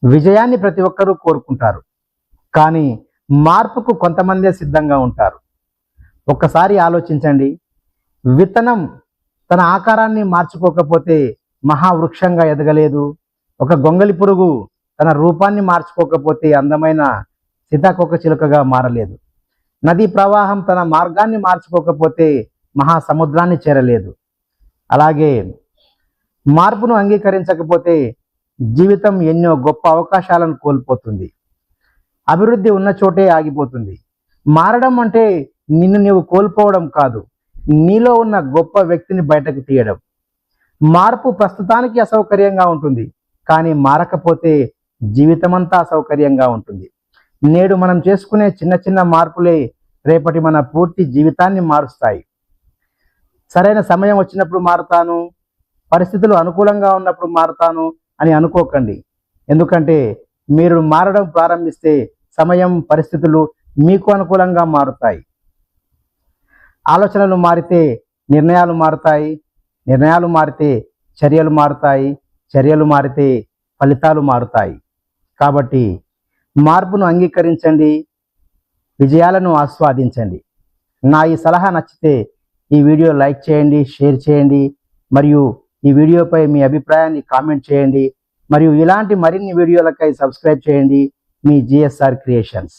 విజయాన్ని ప్రతి ఒక్కరూ కోరుకుంటారు, కానీ మార్పుకు కొంతమందే సిద్ధంగా ఉంటారు. ఒక్కసారి ఆలోచించండి. విత్తనం తన ఆకారాన్ని మార్చుకోకపోతే మహావృక్షంగా ఎదగలేదు. ఒక గొంగలి పురుగు తన రూపాన్ని మార్చుకోకపోతే అందమైన సీతాకోక చిలుకగా మారలేదు. నదీ ప్రవాహం తన మార్గాన్ని మార్చుకోకపోతే మహాసముద్రాన్ని చేరలేదు. అలాగే మార్పును అంగీకరించకపోతే జీవితం ఎన్నో గొప్ప అవకాశాలను కోల్పోతుంది. అభివృద్ధి ఉన్న చోటే ఆగిపోతుంది. మారడం అంటే నిన్ను నీవు కోల్పోవడం కాదు, నీలో ఉన్న గొప్ప వ్యక్తిని బయటకు తీయడం. మార్పు ప్రస్తుతానికి అసౌకర్యంగా ఉంటుంది, కానీ మారకపోతే జీవితమంతా అసౌకర్యంగా ఉంటుంది. నేడు మనం చేసుకునే చిన్న చిన్న మార్పులే రేపటి మన పూర్తి జీవితాన్ని మారుస్తాయి. సరైన సమయం వచ్చినప్పుడు మారుతాను, పరిస్థితులు అనుకూలంగా ఉన్నప్పుడు మారుతాను అని అనుకోకండి. ఎందుకంటే మీరు మారడం ప్రారంభిస్తే సమయం, పరిస్థితులు మీకు అనుకూలంగా మారుతాయి. ఆలోచనలు మారితే నిర్ణయాలు మారుతాయి, నిర్ణయాలు మారితే చర్యలు మారుతాయి, చర్యలు మారితే ఫలితాలు మారుతాయి. కాబట్టి మార్పును అంగీకరించండి, విజయాలను ఆస్వాదించండి. నా ఈ సలహా నచ్చితే ఈ వీడియో లైక్ చేయండి, షేర్ చేయండి, మరియు ఈ వీడియోపై మీ అభిప్రాయాన్ని కామెంట్ చేయండి. మరియు ఇలాంటి మరిన్ని వీడియోలకై సబ్స్క్రైబ్ చేయండి. మీ జిఎస్ఆర్ క్రియేషన్స్.